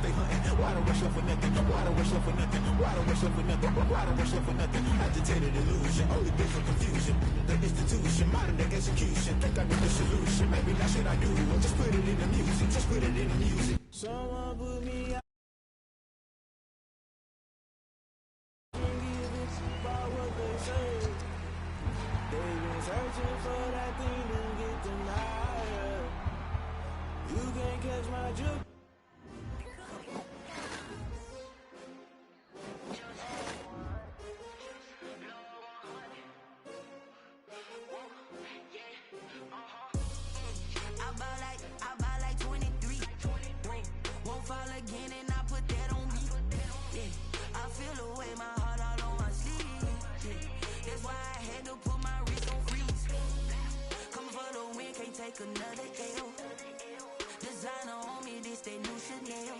stay hunting. Why don't rush up for nothing? Why don't rush up for nothing? Why don't rush up for nothing? Why don't rush up for nothing? Agitated illusion, only been for confusion. The institution, modern day execution. Think I know the solution. Maybe that's what I do. Just put it in the music. Just put it in the music. Someone put me out. Searching for that thing to get denied. You can't catch my juke. I buy like 23. Won't fall again and I put that on me. Yeah, I feel away my heart all on my sleeve. Yeah, that's why I had to put my wrist on freeze. Coming for the win, can't take another L. Designer on me, this that new Chanel.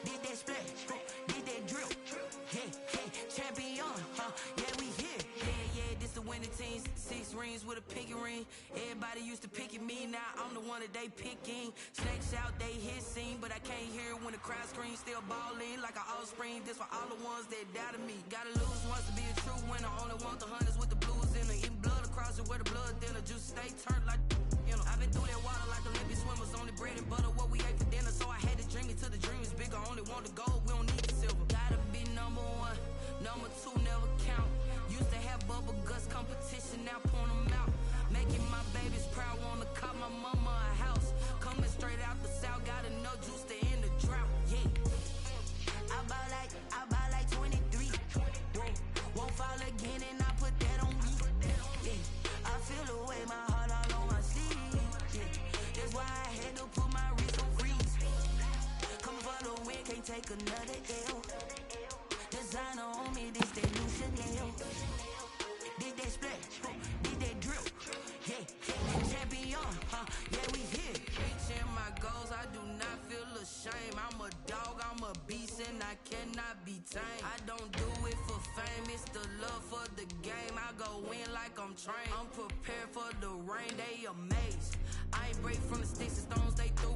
Did that splash, did that drill. Yeah, champion, yeah, we here. Yeah, this the winning team. 6 rings with a pinky ring. Everybody used to pick at me, now I'm the one that they picking. Snakes out, they hit scene, but I can't hear when the crowd screams. Still balling like an offspring. This for all the ones that doubted me. Gotta lose once to be a true winner. Only want the hunters with the blues in it. Eating blood across it where the blood thinner. Just stay turned like, you know. I've been through that water like Olympic swimmers. Only bread and butter, what we ate for dinner. So I had to dream it till the dream is bigger. Only want the gold, we don't need the silver. Gotta be number 1, number 2 never count. Used to have bubble guts competition, now point them out. Making my babies proud, wanna cop my mama a house. Coming straight out the south, got enough juice to end the drought. Yeah, I buy like 23. Won't fall again and I put that on me. Yeah, I feel away my heart all on my sleeve. Yeah, that's why I had to put my wrist on freeze. Coming for the win, can't take another L. Designer on me, this that new Chanel. Did that splash, did that drill. Yeah, champion, yeah, we here. Reaching my goals, I do not feel ashamed. I'm a dog, I'm a beast, and I cannot be tamed. I don't do it for fame, it's the love for the game. I go in like I'm trained. I'm prepared for the rain, they amazed. I ain't break from the sticks and stones they threw.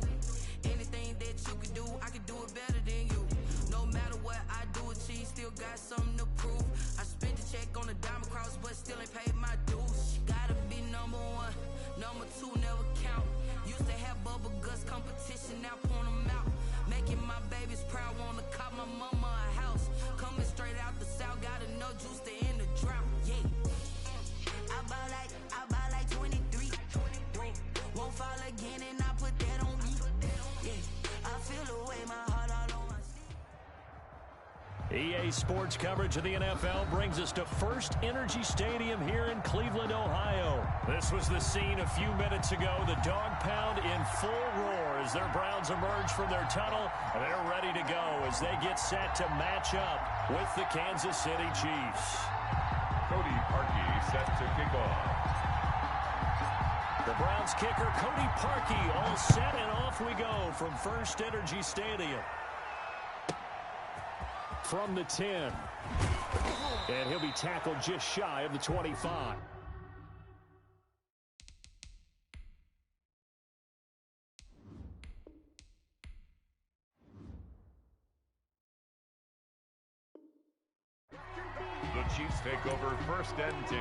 Anything that you can do, I can do it better than you. No matter what I do, achieve, still got something to prove. I spent the check on the diamond cross, but still ain't paid my dues. Gotta be number 1, number 2 never count. Used to have bubble guts competition, now point them out. Making my babies proud, wanna cop my mama a house. Coming straight out the south, got enough juice to end the drought. Yeah, I buy like 23. Won't fall again and I put that on me. Yeah, I feel away my heart all on my sleeve. EA Sports coverage of the NFL brings us to First Energy Stadium here in Cleveland, Ohio. This was the scene a few minutes ago. The dog pound in full roar as their Browns emerge from their tunnel. They're ready to go as they get set to match up with the Kansas City Chiefs. Cody Parkey set to kick off. The Browns kicker, Cody Parkey, all set, and off we go from First Energy Stadium. From the 10. And he'll be tackled just shy of the 25. The Chiefs take over 1st and 10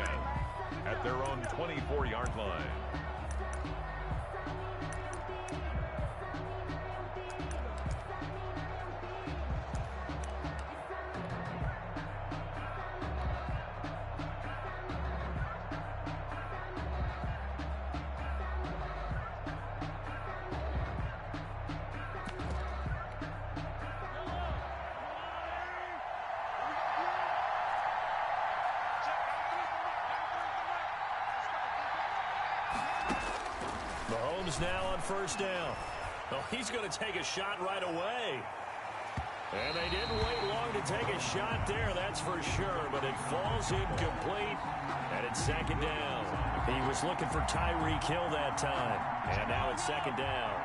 at their own 24-yard line. Mahomes now on 1st down. Oh, he's going to take a shot right away. And they didn't wait long to take a shot there, that's for sure. But it falls incomplete, and it's 2nd down. He was looking for Tyreek Hill that time. And now it's 2nd down.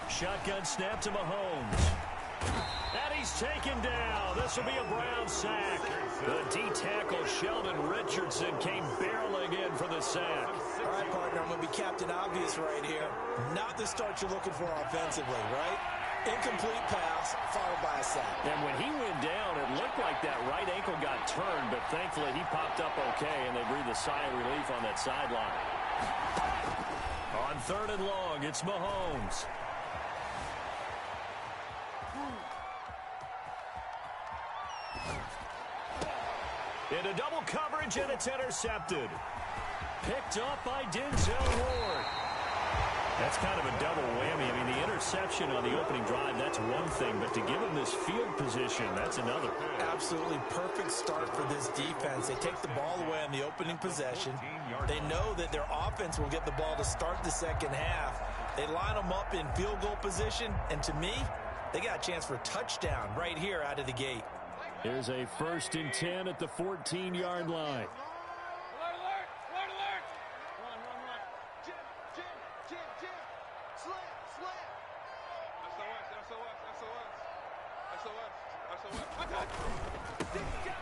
Shotgun snap to Mahomes. And he's taken down. This will be a Brown sack. The D-tackle Sheldon Richardson came barreling in for the sack. All right, partner, I'm going to be Captain Obvious right here. Not the start you're looking for offensively, right? Incomplete pass, followed by a sack. And when he went down, it looked like that right ankle got turned, but thankfully he popped up okay, and they breathed a sigh of relief on that sideline. On 3rd and long, it's Mahomes. Into double coverage, and it's intercepted. Picked up by Denzel Ward. That's kind of a double whammy. I mean, the interception on the opening drive, that's one thing, but to give him this field position, that's another. Absolutely perfect start for this defense. They take the ball away on the opening possession. They know that their offense will get the ball to start the second half. They line them up in field goal position, and to me, they got a chance for a touchdown right here out of the gate. Here's a 1st and 10 at the 14-yard line.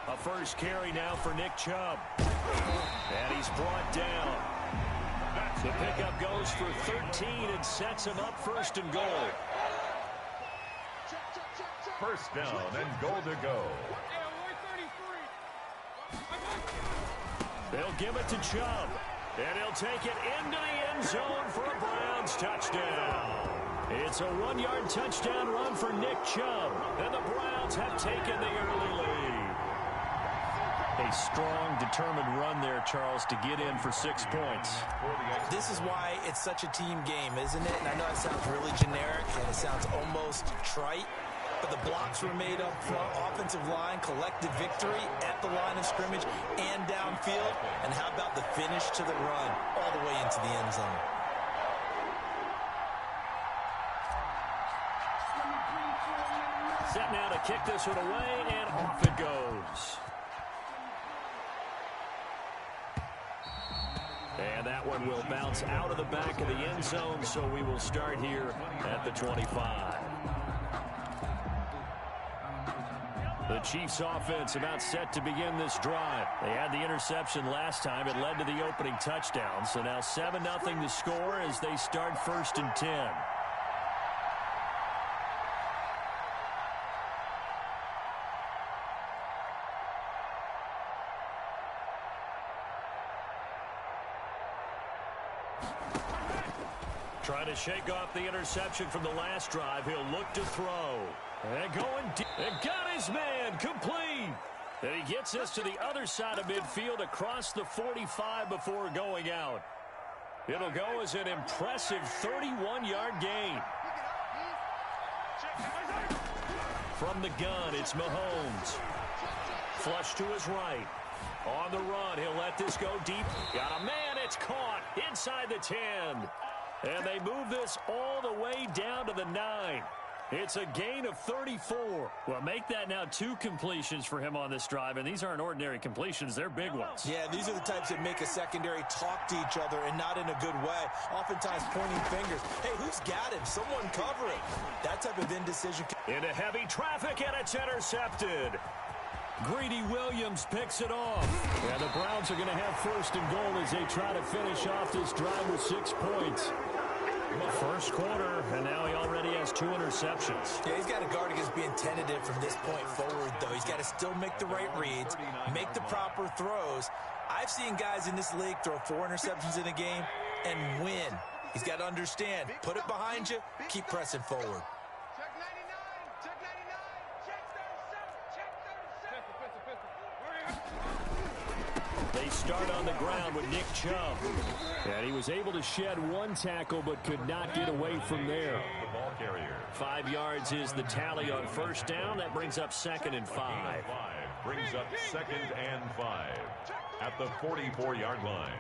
A first carry now for Nick Chubb. And he's brought down. The pickup goes for 13 and sets him up 1st and goal. First down and goal to go. They'll give it to Chubb. And he'll take it into the end zone for a Browns touchdown. It's a 1-yard touchdown run for Nick Chubb. And the Browns have taken the early lead. A strong, determined run there, Charles, to get in for 6 points. This is why it's such a team game, isn't it? And I know it sounds really generic and it sounds almost trite, but the blocks were made up front, offensive line, collective victory at the line of scrimmage and downfield. And how about the finish to the run all the way into the end zone? Set now to kick this one away, and off it goes. And that one will bounce out of the back of the end zone, so we will start here at the 25. The Chiefs offense about set to begin this drive. They had the interception last time. It led to the opening touchdown. So now 7-0 to score as they start 1st and 10. Trying to shake off the interception from the last drive. He'll look to throw. And going deep. And got his man complete. And he gets us to the other side of midfield across the 45 before going out. It'll go as an impressive 31-yard gain. From the gun, it's Mahomes. Flush to his right. On the run, he'll let this go deep. Got a man, it's caught inside the 10. And they move this all the way down to the 9. It's a gain of 34. Well, make that now 2 completions for him on this drive, and these aren't ordinary completions. They're big ones. Yeah, these are the types that make a secondary talk to each other and not in a good way. Oftentimes pointing fingers. Hey, who's got him? Someone cover it. That type of indecision. Into heavy traffic, and it's intercepted. Greedy Williams picks it off. And the Browns are going to have 1st and goal as they try to finish off this drive with 6 points. First quarter, and now he already has 2 interceptions. Yeah, he's got to guard against being tentative from this point forward, though. He's got to still make the right reads, make the proper throws. I've seen guys in this league throw 4 interceptions in a game and win. He's got to understand, put it behind you, keep pressing forward. They start on the ground with Nick Chubb. And he was able to shed 1 tackle but could not get away from there. 5 yards is the tally on 1st down. That brings up 2nd and 5. Brings up 2nd and 5 at the 44-yard line.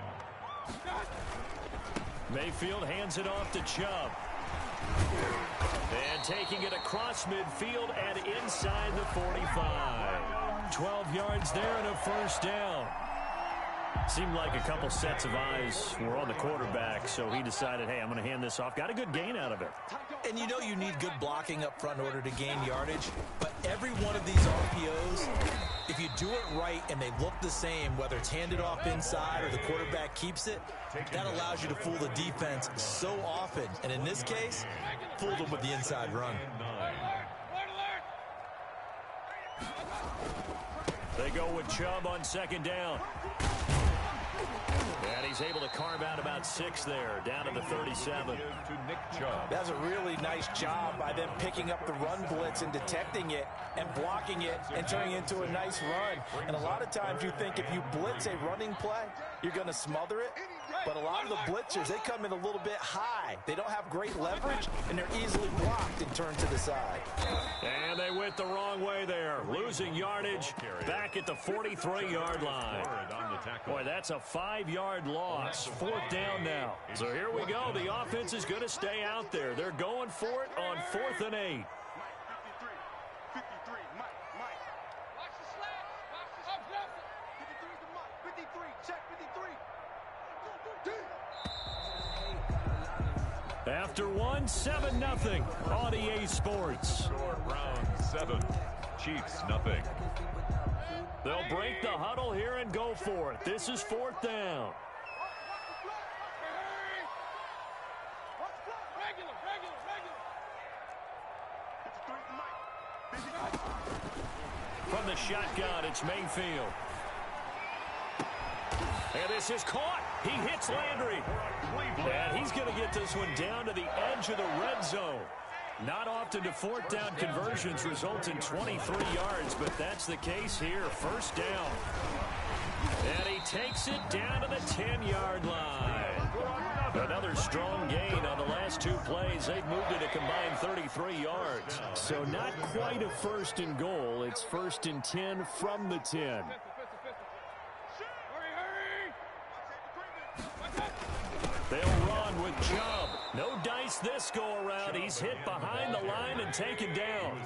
Mayfield hands it off to Chubb. And taking it across midfield and inside the 45. 12 yards there and a 1st down. Seemed like a couple sets of eyes were on the quarterback, so he decided, hey, I'm going to hand this off. Got a good gain out of it. And you know you need good blocking up front in order to gain yardage, but every one of these RPOs, if you do it right and they look the same, whether it's handed off inside or the quarterback keeps it, that allows you to fool the defense so often. And in this case, fooled them with the inside run. They go with Chubb on second down. And he's able to carve out about 6 there, down to the 37. That's a really nice job by them picking up the run blitz and detecting it and blocking it and turning it into a nice run. And a lot of times you think if you blitz a running play, you're going to smother it. But a lot of the blitzers, they come in a little bit high. They don't have great leverage, and they're easily blocked and turned to the side. And they went the wrong way there, losing yardage back at the 43-yard line. Boy, that's a 5-yard loss. 4th down now. So here we go. The offense is going to stay out there. They're going for it on 4th and 8. After one, 7-0 on EA Sports. Round 7, Chiefs nothing. They'll break the huddle here and go for it. This is 4th down. From the shotgun, it's Mayfield. And this is caught. He hits Landry. And he's going to get this one down to the edge of the red zone. Not often do 4th down conversions result in 23 yards, but that's the case here. 1st down. And he takes it down to the 10-yard line. Another strong gain on the last 2 plays. They've moved it a combined 33 yards. So not quite a 1st and goal. It's 1st and 10 from the 10. They'll run with Chubb. No dice this go-around. He's hit behind the line and taken down.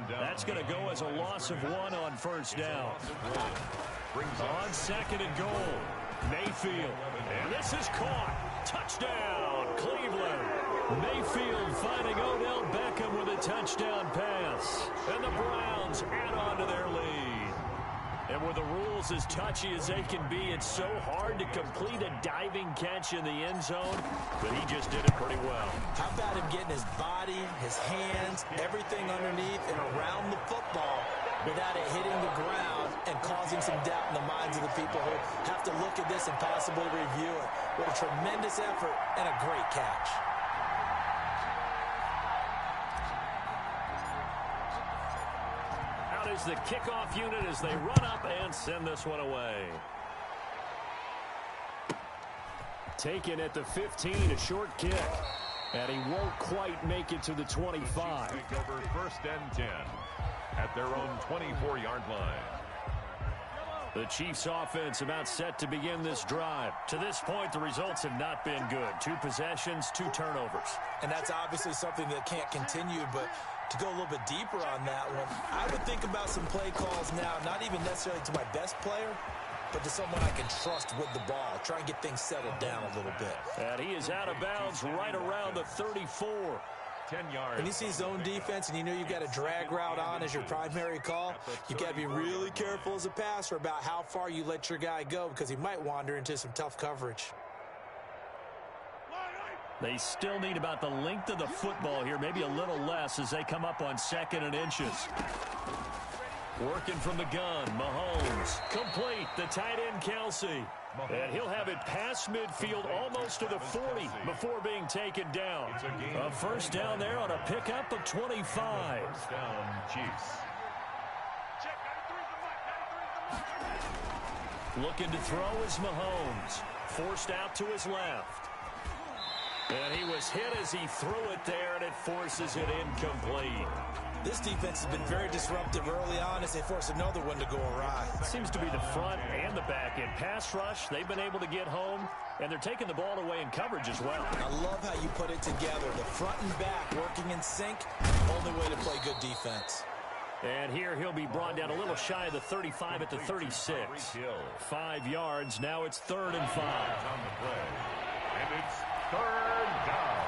That's going to go as a loss of 1 on 1st down. On 2nd and goal, Mayfield. And this is caught. Touchdown, Cleveland. Mayfield finding Odell Beckham with a touchdown pass. And the Browns add on to their lead. And with the rules as touchy as they can be, it's so hard to complete a diving catch in the end zone, but he just did it pretty well. How about him getting his body, his hands, everything underneath and around the football without it hitting the ground and causing some doubt in the minds of the people who have to look at this and possibly review it. What a tremendous effort and a great catch. Is the kickoff unit as they run up and send this one away. Taken at the 15, a short kick. And he won't quite make it to the 25. Take over 1st and 10 at their own 24-yard line. The Chiefs offense about set to begin this drive. To this point, the results have not been good. 2 possessions, 2 turnovers. And that's obviously something that can't continue, but to go a little bit deeper on that one, I would think about some play calls now, not even necessarily to my best player, but to someone I can trust with the ball. Try and get things settled down a little bit. And he is out of bounds right around the 34. 10 yards. When you see zone defense and you know you've got a drag route on as your primary call, you've got to be really careful as a passer about how far you let your guy go because he might wander into some tough coverage. They still need about the length of the football here, maybe a little less as they come up on 2nd and inches. Working from the gun, Mahomes. Complete, the tight end, Kelsey. And he'll have it past midfield almost to the 40 before being taken down. A 1st down there on a pickup of 25. 1st down, Chiefs. Looking to throw is Mahomes. Forced out to his left. And he was hit as he threw it there, and it forces it incomplete. This defense has been very disruptive early on as they force another one to go awry. It seems to be the front and the back end. Pass rush, they've been able to get home, and they're taking the ball away in coverage as well. I love how you put it together. The front and back working in sync, only way to play good defense. And here he'll be brought down a little shy of the 35 at the 36. 5 yards. Now it's 3rd and 5. On the play. And it's 3rd down.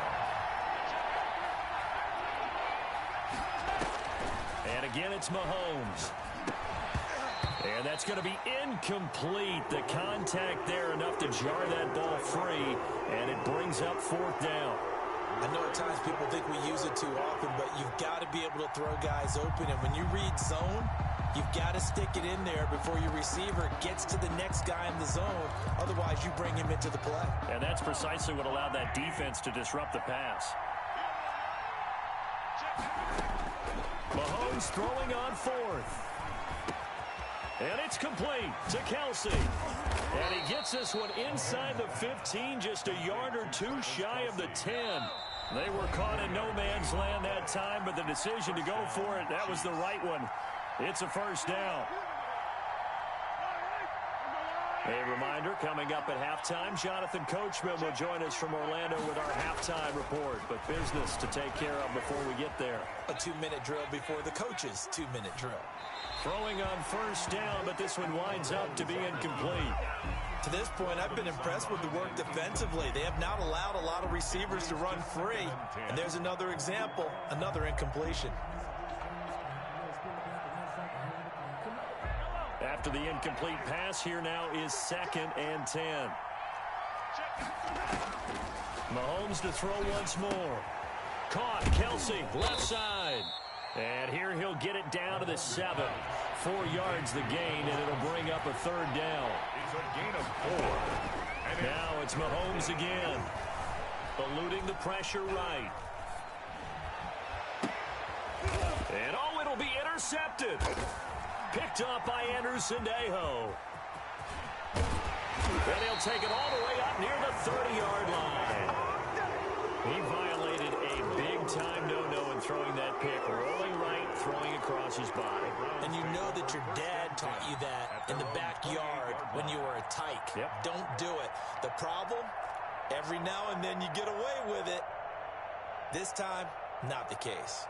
And again, it's Mahomes. And that's going to be incomplete. The contact there enough to jar that ball free. And it brings up 4th down. I know at times people think we use it too often, but you've got to be able to throw guys open. And when you read zone, you've got to stick it in there before your receiver gets to the next guy in the zone. Otherwise, you bring him into the play. And that's precisely what allowed that defense to disrupt the pass. Mahomes throwing on 4th. And it's complete to Kelsey. And he gets this one inside the 15, just a yard or 2 shy of the 10. They were caught in no man's land that time, but the decision to go for it, that was the right one. It's a 1st down. A reminder, coming up at halftime, Jonathan Coachman will join us from Orlando with our halftime report. But business to take care of before we get there. A 2-minute drill before the coach's 2-minute drill. Throwing on 1st down, but this one winds up to be incomplete. To this point, I've been impressed with the work defensively. They have not allowed a lot of receivers to run free. And there's another example, another incompletion. After the incomplete pass, here now is 2nd and 10. Mahomes to throw once more. Caught, Kelsey, left side. And here he'll get it down to the 7. 4 yards the gain, and it'll bring up a 3rd down. It's a gain of 4. Now it's Mahomes again. Eluding the pressure right. And oh, it'll be intercepted. Picked up by Anderson-Dejo. And he'll take it all the way up near the 30-yard line. He violated a big-time no-no in throwing that pick. Rolling right, throwing across his body. And you know that your dad taught you that in the backyard when you were a tyke. Yep. Don't do it. The problem, every now and then you get away with it. This time, not the case.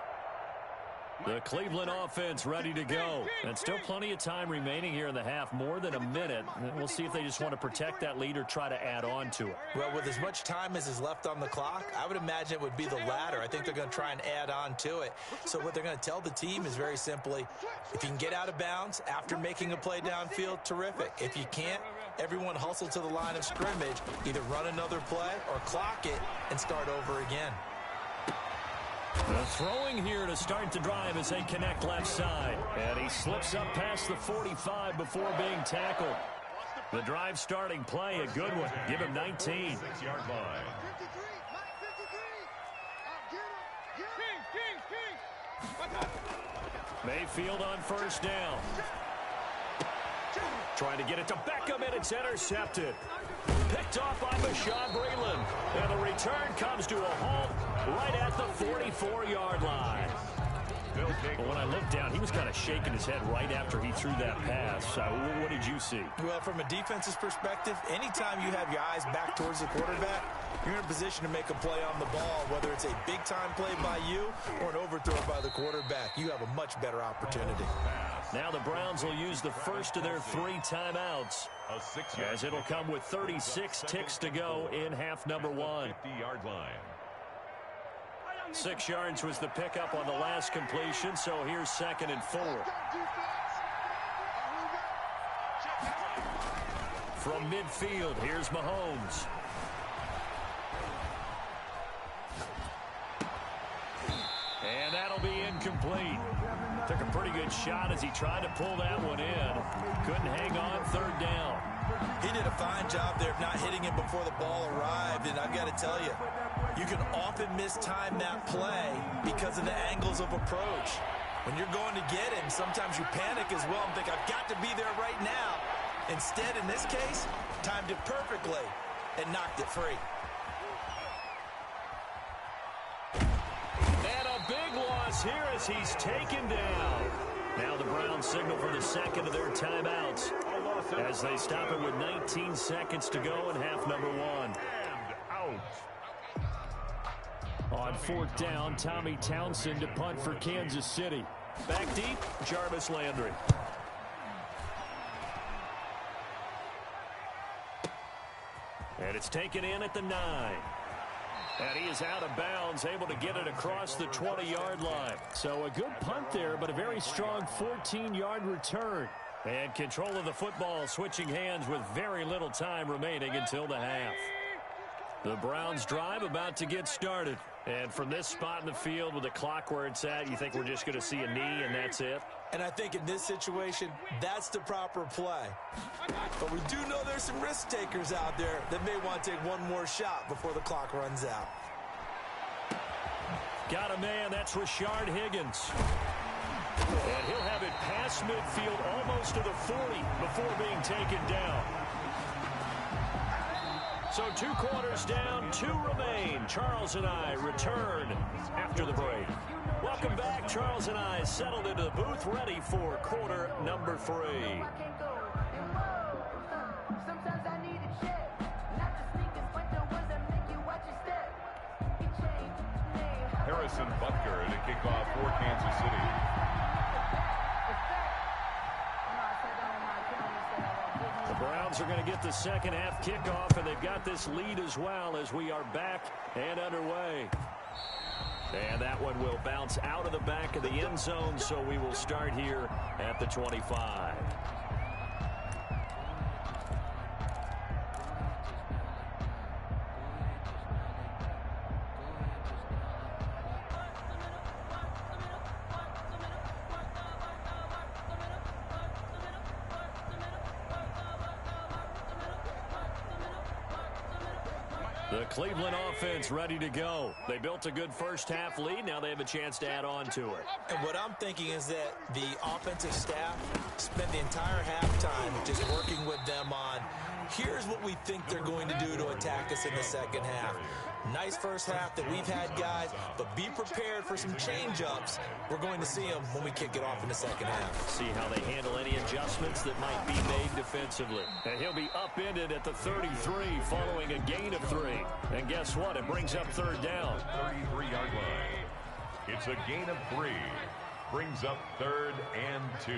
The Cleveland offense ready to go. And still plenty of time remaining here in the half, more than a minute. We'll see if they just want to protect that lead or try to add on to it. Well, with as much time as is left on the clock, I would imagine it would be the latter. I think they're going to try and add on to it. So what they're going to tell the team is very simply, if you can get out of bounds after making a play downfield, terrific. If you can't, everyone hustle to the line of scrimmage, either run another play or clock it and start over again. The throwing here to start the drive as they connect left side. And he slips up past the 45 before being tackled. The drive starting play, a good one. Give him 19. 6-yard line. Mayfield on 1st down. Trying to get it to Beckham, and it's intercepted. Picked off by Bashaud Breeland. And the return comes to a halt right at the 44-yard line. But when I looked down, he was kind of shaking his head right after he threw that pass. What did you see? Well, from a defense's perspective, anytime you have your eyes back towards the quarterback, you're in a position to make a play on the ball, whether it's a big-time play by you or an overthrow by the quarterback. You have a much better opportunity. Now the Browns will use the first of their 3 timeouts, as it'll come with 36 ticks to go in half number 1. 50-yard line. 6 yards was the pickup on the last completion, so here's 2nd and 4. From midfield, here's Mahomes. And that'll be incomplete. Took a pretty good shot as he tried to pull that one in. Couldn't hang on, 3rd down. He did a fine job there of not hitting him before the ball arrived, and I've got to tell you, you can often mistime that play because of the angles of approach. When you're going to get him, sometimes you panic as well and think, I've got to be there right now. Instead, in this case, timed it perfectly and knocked it free. And a big loss here as he's taken down. Now the Browns signal for the 2nd of their timeouts as they stop it with 19 seconds to go in half number 1. And out. On 4th down, Tommy Townsend to punt for Kansas City. Back deep, Jarvis Landry. And it's taken in at the 9. And he is out of bounds, able to get it across the 20-yard line. So a good punt there, but a very strong 14-yard return. And control of the football, switching hands with very little time remaining until the half. The Browns drive about to get started. And from this spot in the field with the clock where it's at, you think we're just going to see a knee and that's it? And I think in this situation, that's the proper play. But we do know there's some risk takers out there that may want to take one more shot before the clock runs out. Got a man, that's Rashard Higgins. And he'll have it past midfield almost to the 40 before being taken down. So 2 quarters down, 2 remain. Charles and I return after the break. Welcome back. Charles and I settled into the booth, ready for quarter number 3. Harrison Butker to kick off for Kansas City. The Browns are going to get the second half kickoff, and they've got this lead as well as we are back and underway. And that one will bounce out of the back of the end zone, so we will start here at the 25. The Cleveland offense ready to go. They built a good first half lead. Now they have a chance to add on to it. And what I'm thinking is that the offensive staff spent the entire halftime just working with them on, here's what we think they're going to do to attack us in the second half. Nice first half that we've had, guys, but be prepared for some change-ups. We're going to see them when we kick it off in the second half. See how they handle any adjustments that might be made defensively. And he'll be upended at the 33 following a gain of 3. And guess what? It brings up third down. 33-yard line. It's a gain of 3. Brings up 3rd and 2.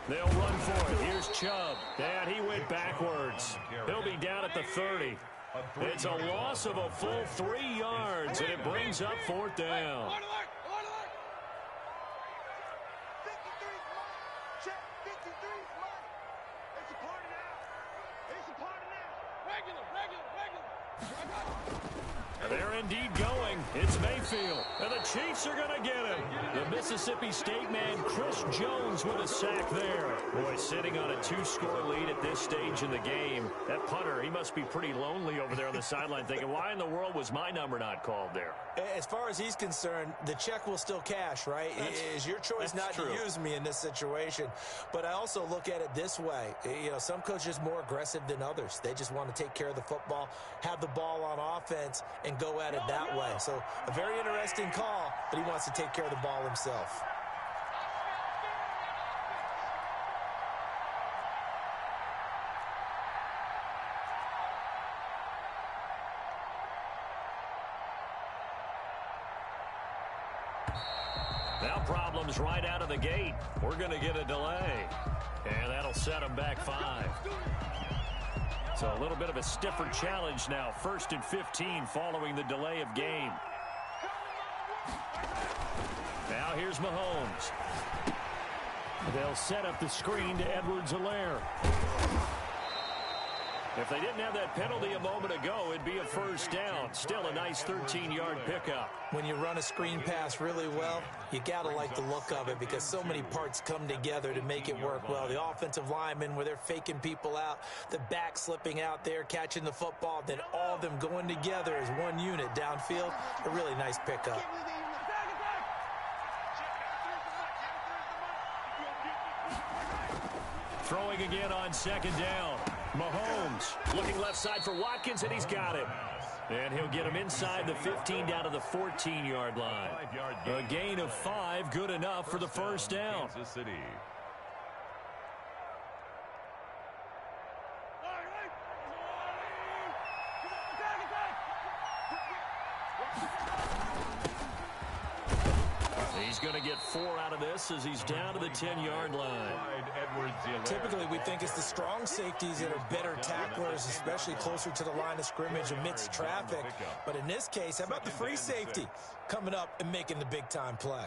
They'll run for it. Here's Chubb. And he went backwards. He'll be down at the 30. It's a loss of a full 3 yards, and it brings up 4th down. They're indeed going. It's Mayfield, and the Chiefs are going to get him. The Mississippi State man, Chris Jones, with a sack there. Boy, sitting on a 2-score lead at this stage in the game. That punter, he must be pretty lonely over there on the sideline thinking, why in the world was my number not called there? As far as he's concerned, the check will still cash, right? It is your choice not to use me in this situation. But I also look at it this way. You know, some coaches are more aggressive than others. They just want to take care of the football, have the ball on offense, and go at it that way. So a very interesting call, but he wants to take care of the ball himself. Now problems right out of the gate. We're going to get a delay, and that'll set them back 5. So a little bit of a stiffer challenge now. 1st and 15 following the delay of game. Now here's Mahomes. They'll set up the screen to Edwards-Helaire. If they didn't have that penalty a moment ago, it'd be a 1st down. Still a nice 13-yard pickup. When you run a screen pass really well, you got to like the look of it because so many parts come together to make it work well. The offensive linemen, where they're faking people out, the back slipping out there, catching the football, then all of them going together as one unit downfield. A really nice pickup. Throwing again on 2nd down. Mahomes looking left side for Watkins, and he's got it. And he'll get him inside the 15 down to the 14-yard line. A gain of 5, good enough for the 1st down. He's going to get 4 out of this as he's down to the 10-yard line. Typically, we think it's the strong safeties that are better tacklers, especially closer to the line of scrimmage amidst traffic. But in this case, how about the free safety coming up and making the big-time play?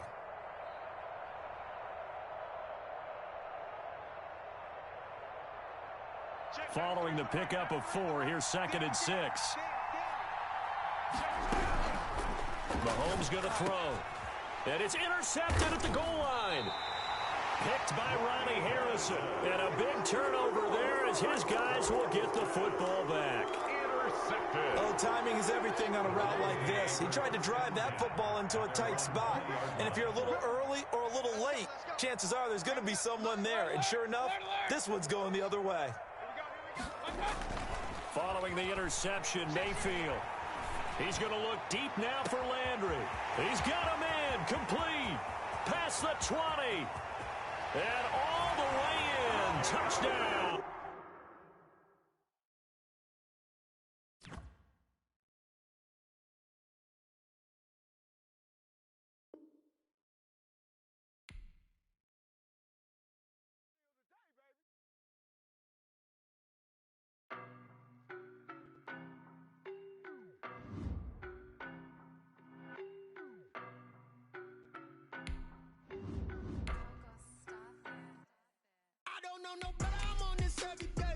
Following the pickup of 4, here's 2nd and 6. Mahomes going to throw. And it's intercepted at the goal line. Picked by Ronnie Harrison. And a big turnover there as his guys will get the football back. Intercepted. Oh, timing is everything on a route like this. He tried to drive that football into a tight spot. And if you're a little early or a little late, chances are there's going to be someone there. And sure enough, this one's going the other way. Following the interception, Mayfield. He's going to look deep now for Landry. He's got a man complete. Past the 20. And all the way in. Touchdown. No better, I'm on this every day.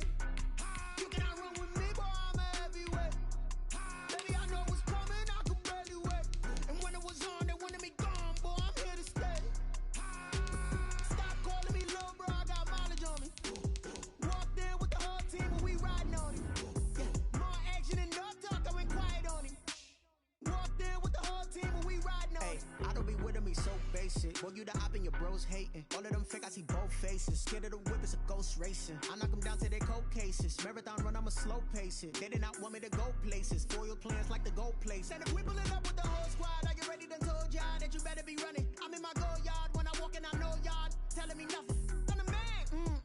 You cannot run with me, boy, I'm a heavyweight. Baby, I know what's coming, I can barely wait. And when it was on, they wanted me gone, boy, I'm here to stay. Stop calling me little bro, I got mileage on me. Walked in with the whole team, but we riding on him. Yeah, more action and no talk, I went quiet on him. Walked in with the whole team, but we riding on him. I don't be with him, he's so basic. Boy, you the op and your bros hating. All of them fake, I see both faces. Scared of the whip, it's a ghost racing. I knock them down to their cold cases. Marathon run, I'ma slow pace it. They did not want me to go places. Foil plans like the gold place. And if we pulling up with the whole squad, are you ready? Done told y'all that you better be running. I'm in my go yard. When I walk in, I know y'all telling me nothing. I'm the man.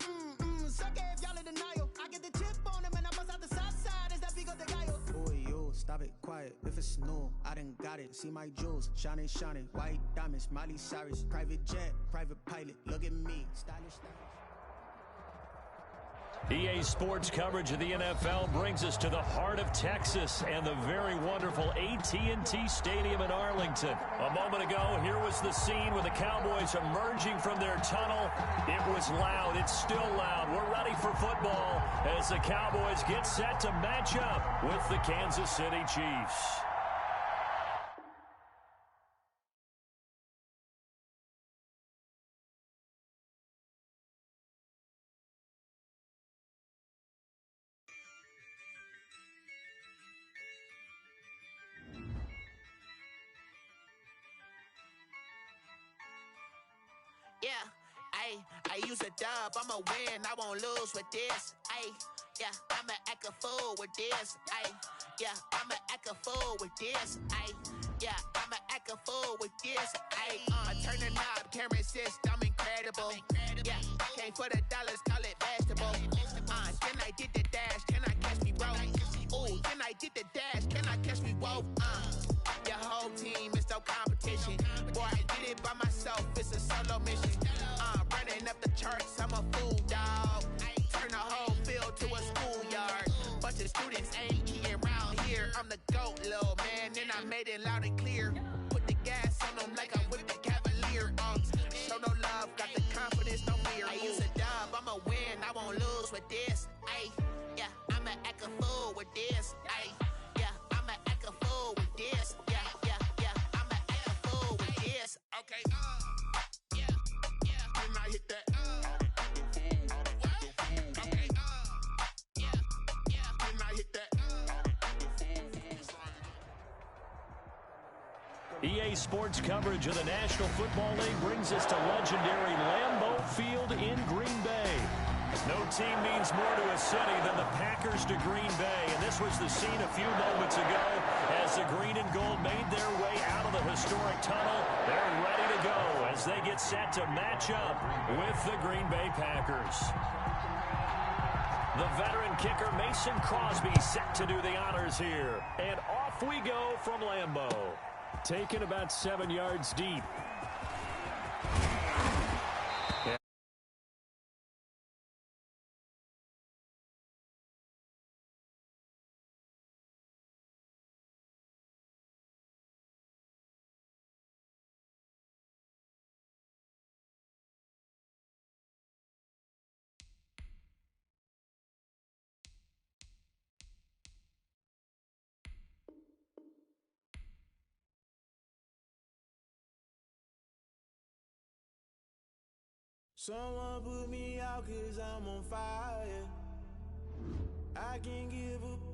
Suck it if y'all in denial. I get the chip on him and I bust out the south side. Is that Vigo de Gallo? Boy, yo, stop it, quiet. If it's new, I done got it. See my jewels, shining, shining. White diamonds, Miley Cyrus. Private jet, private pilot. Look at me, stylish, stylish. EA Sports coverage of the NFL brings us to the heart of Texas and the very wonderful AT&T Stadium in Arlington. A moment ago, here was the scene with the Cowboys emerging from their tunnel. It was loud. It's still loud. We're ready for football as the Cowboys get set to match up with the Kansas City Chiefs. Yeah, I use a dub, I'ma win, I won't lose with this. Yeah, I'ma act a fool with this. Yeah, I'ma act a fool with this. Yeah, I'ma act a fool with this. I turn the knob, camera assist, I'm incredible. Yeah, came for the dollars, call it vegetable. Then I did the dash, can I catch me, bro? Ooh, then I did the dash, can I catch me, whoa? Your whole team is no competition. Boy, I did it by myself, it's a solo mission. Running up the charts, I'm a fool, dog. Turn the whole field to a schoolyard. Bunch of students ain't eating around here. I'm the GOAT, little man, and I made it loud and clear. Put the gas on them like I whipped the Cavalier. Show no love, got the confidence, no fear. I use a dub, I'ma win, I won't lose with this. Yeah, I'ma act a fool with this. Yeah, I'ma act a fool with this. Yeah, I'ma act a fool with this. Okay, yeah, can I hit that? Okay, yeah, can I hit that? EA Sports coverage of the National Football League brings us to legendary Lambeau Field in Green Bay. No team means more to a city than the Packers to Green Bay, and this was the scene a few moments ago as the green and gold made their way out of the historic tunnel. They're ready to go as they get set to match up with the Green Bay Packers. The veteran kicker Mason Crosby set to do the honors here, and off we go from Lambeau. Taken about 7 yards deep. Someone put me out 'cause I'm on fire. I can't give up